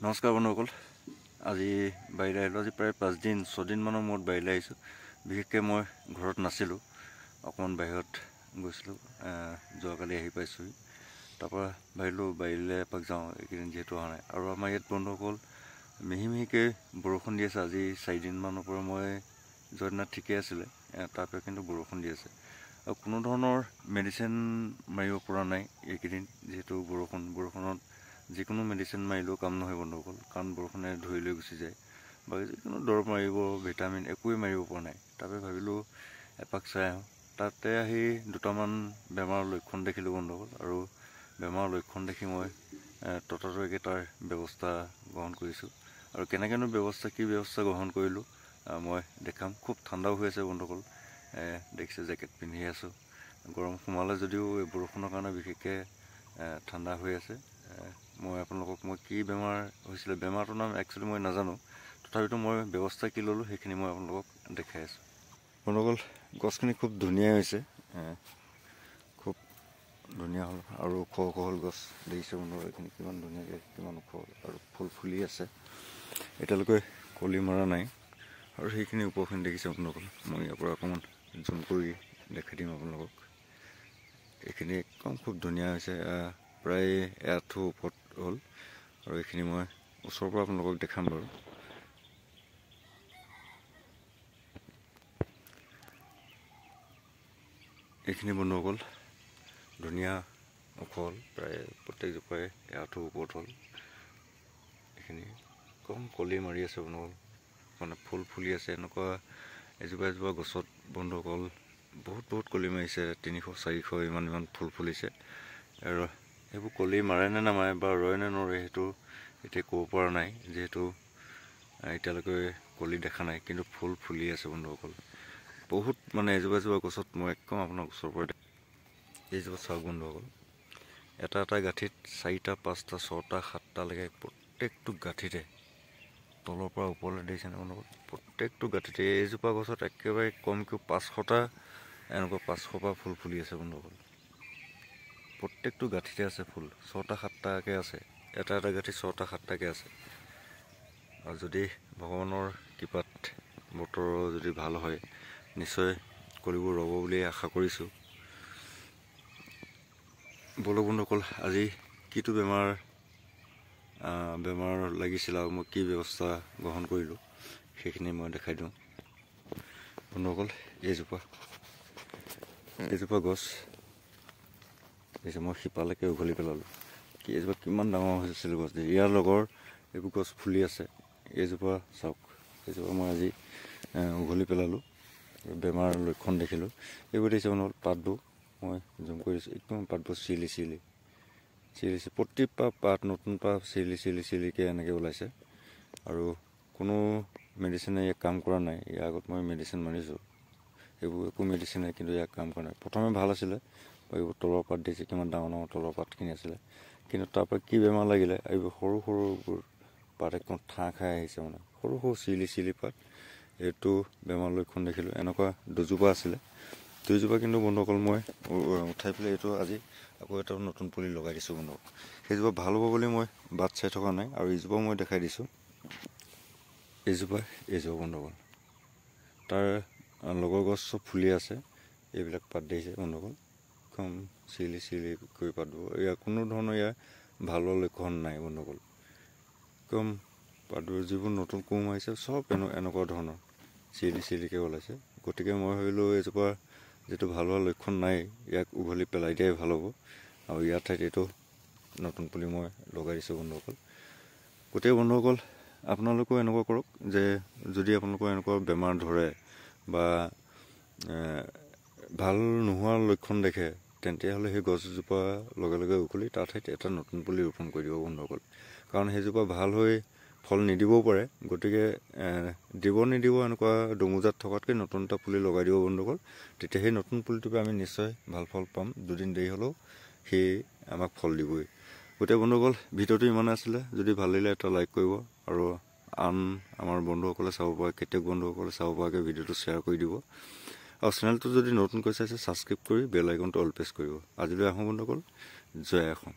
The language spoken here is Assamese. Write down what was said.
নমস্কাৰ বন্ধুসকল, আজি বাহিৰলৈ আহিলোঁ। আজি প্ৰায় 5-6 দিনমানৰ মূৰত বাহিৰলৈ আহিছোঁ। বিশেষকৈ মই ঘৰত নাছিলোঁ, অকণমান বাহিৰত গৈছিলোঁ। যোৱাকালি আহি পাইছোঁহি। তাৰপৰা ভাবিলোঁ বাহিৰলৈ এপাক যাওঁ, এইকেইদিন যিহেতু অহা নাই। আৰু আমাৰ ইয়াত বন্ধুসকল মিহি মিহিকৈ বৰষুণ দি আছে। আজি 4 দিনমানৰ পৰা মই যোৱা দিনা ঠিকেই আছিলে, তাৰপৰা কিন্তু বৰষুণ দি আছে। আৰু কোনো ধৰণৰ মেডিচিন মাৰিব পৰা নাই এইকেইদিন, যিহেতু বৰষুণত যিকোনো মেডিচিন মাৰিলেও কাম নহয় বন্ধুসকল, কাৰণ বৰষুণে ধৰি লৈ গুচি যায়। বা যিকোনো দৰৱ মাৰিব, ভিটামিন একোৱেই মাৰিব পৰা নাই। তাৰপৰা ভাবিলোঁ এপাক চাই আহোঁ। তাতে আহি দুটামান বেমাৰৰ লক্ষণ দেখিলোঁ বন্ধুসকল, আৰু বেমাৰৰ লক্ষণ দেখি মই ততাতৈয়াকৈ তাৰ ব্যৱস্থা গ্ৰহণ কৰিছোঁ। আৰু কেনেকৈনো কি ব্যৱস্থা গ্ৰহণ কৰিলোঁ মই দেখাম। খুব ঠাণ্ডাও হৈ আছে বন্ধুসকল, দেখিছে জেকেট পিন্ধি আছোঁ। গৰম সোমালে যদিও এই বৰষুণৰ কাৰণে বিশেষকৈ ঠাণ্ডা হৈ আছে। মই আপোনালোকক কি বেমাৰ হৈছিলে, বেমাৰটোৰ নাম একচুৱেলি মই নাজানো, তথাপিতো মই ব্যৱস্থা কি ল'লোঁ সেইখিনি মই আপোনালোকক দেখাই আছোঁ। বন্ধুসকল, গছখিনি খুব ধুনীয়াই হৈছে, খুব ধুনীয়া হ'ল। আৰু ওখ ওখ হ'ল গছ, দেখিছে বন্ধুসকল এইখিনি কিমান ধুনীয়াকৈ, কিমান ওখ আৰু ফুল ফুলি আছে। এতিয়ালৈকে কলি মৰা নাই। আৰু সেইখিনি ওপৰখিনি দেখিছে বন্ধুসকল। মই ইয়াৰ পৰা অকণমান জুম কৰি দেখাই দিম আপোনালোকক। এইখিনি একদম খুব ধুনীয়া হৈছে, প্ৰায় এআঁঠু ওপৰত হ'ল। আৰু এইখিনি মই ওচৰৰ পৰা আপোনালোকক দেখাম বাৰু। এইখিনি বন্ধুসকল ধুনীয়া ওখ হ'ল, প্ৰায় প্ৰত্যেকজোপাই এআঁঠু ওপৰত হ'ল। এইখিনি কম কলি মাৰি আছে বন্ধুসকল, মানে ফুল ফুলি আছে। এনেকুৱা এজোপা গছত বন্ধুসকল বহুত কলি মাৰিছে, 300-400 ইমান ফুল ফুলিছে। আৰু সেইবোৰ কলি মাৰে নে নামাৰে বা ৰয় নে নৰয় সেইটো এতিয়া ক'ব পৰা নাই, যিহেতু এতিয়ালৈকে কলি দেখা নাই, কিন্তু ফুল ফুলি আছে বন্ধুসকল। বহুত মানে এজোপা গছত মই একদম আপোনাক ওচৰৰ পৰা এইজোপা চাওক বন্ধুসকল। এটা গাঁঠিত 4টা, 5টা, 6টা, 7টালৈকে প্ৰত্যেকটো গাঁঠিতে তলৰ পৰা ওপৰলৈ দেখিছেনে বন্ধুসকল, প্ৰত্যেকটো গাঁঠিতে। এইজোপা গছত একেবাৰে কমকৈ 500টা, এনেকুৱা 500 পৰা ফুল ফুলি আছে বন্ধুসকল। প্ৰত্যেকটো গাঁঠিতে আছে ফুল, 6টা 7টাকৈ আছে। এটা গাঁঠি 6টা 7টাকৈ আছে। আৰু যদি ভগৱানৰ কৃপাত বতৰ যদি ভাল হয়, নিশ্চয় কলিবোৰ ৰ'ব বুলি আশা কৰিছোঁ। বলক বন্ধুসকল, আজি কিটো বেমাৰ লাগিছিল আৰু মই কি ব্যৱস্থা গ্ৰহণ কৰিলোঁ সেইখিনি মই দেখাই দিওঁ বন্ধুসকল। এইজোপা গছ দেখিছে, মই শিপালৈকে উঘলি পেলালোঁ। এইজোপা কিমান ডাঙৰ হৈছিল গছ, ইয়াৰ লগৰ এইবোৰ গছ ফুলি আছে। এইজোপা চাওক, এইজোপা মই আজি উঘলি পেলালোঁ, বেমাৰৰ লক্ষণ দেখিলোঁ। এইবোৰ দেখিছে বন্ধুসকল, পাতবোৰ মই জুম কৰিছোঁ, একদম পাতবোৰ চিলি প্ৰতিটা পাত, নতুন পাত চিলিকৈ এনেকৈ ওলাইছে। আৰু কোনো মেডিচিনে ইয়াক কাম কৰা নাই। ইয়াৰ আগত মই মেডিচিন মাৰিছোঁ, এইবোৰ একো মেডিচিনে কিন্তু ইয়াক কাম কৰা নাই। প্ৰথমে ভাল আছিলে, এইবোৰ তলৰ পাত দিছে, কিমান ডাঙৰ তলৰ পাতখিনি আছিলে। কিন্তু তাৰপৰা কি বেমাৰ লাগিলে, এইবোৰ সৰু পাত একদম ঠাঁ খাই আহিছে, মানে সৰু চিলি পাত। এইটো বেমাৰ লক্ষণ দেখিলোঁ। এনেকুৱা দুজোপা আছিলে, দুইজোপা কিন্তু বন্ধুসকল মই উঠাই পেলাই এইটো আজি আকৌ এটা নতুন পুলি লগাই দিছোঁ বন্ধুসকল। সেইজোপা ভাল হ'ব বুলি মই বাট চাই থকা নাই। আৰু এইজোপাও মই দেখাই দিছোঁ, এইজোপা বন্ধুসকল, তাৰ লগৰ গছ চব ফুলি আছে। এইবিলাক পাত দেখিছে বন্ধুসকল, একদম চিলি কৰি পাতবোৰ। ইয়াৰ কোনো ধৰণৰ ভাল লক্ষণ নাই বন্ধুসকল। একদম পাতবোৰ যিবোৰ নতুন কোঁহ আহিছে চব এনেকুৱা ধৰণৰ চিলিকৈ ওলাইছে। গতিকে মই ভাবিলোঁ এইজোপা যিটো ভাল হোৱা লক্ষণ নাই, ইয়াক উঘলি পেলাই দিয়াই ভাল হ'ব। আৰু ইয়াৰ ঠাইত এইটো নতুন পুলি মই লগাই দিছোঁ বন্ধুসকল। গতিকে বন্ধুসকল, আপোনালোকেও এনেকুৱা কৰক, যে যদি আপোনালোকৰ এনেকুৱা বেমাৰ ধৰে বা ভাল নোহোৱাৰ লক্ষণ দেখে, তেতিয়াহ'লে সেই গছজোপা লগে উঘলি তাৰ ঠাইত এটা নতুন পুলি ৰোপণ কৰি দিব বন্ধুসকল। কাৰণ সেইজোপা ভাল হৈ ফল নিদিবও পাৰে। গতিকে দিব নিদিব এনেকুৱা দমোজাত থকাতকৈ নতুন এটা পুলি লগাই দিব বন্ধুসকল। তেতিয়া সেই নতুন পুলিটোৰ পৰা আমি নিশ্চয় ভাল ফল পাম। দুদিন দেৰি হ'লেও সেই আমাক ফল দিবই। গতিকে বন্ধুসকল, ভিডিঅ'টো ইমানে আছিলে। যদি ভাল লাগিলে এটা লাইক কৰিব, আৰু আন আমাৰ বন্ধুসকলে চাব পৰা, খেতিয়ক বন্ধুসকলে চাব পৰাকৈ ভিডিঅ'টো শ্বেয়াৰ কৰি দিব। আৰু চেনেলটো যদি নতুনকৈ চাইছে, ছাবস্ক্ৰাইব কৰি বেল আইকনটো অল প্ৰেছ কৰিব। আজিলৈ আহোঁ বন্ধুসকল, জয় অসম।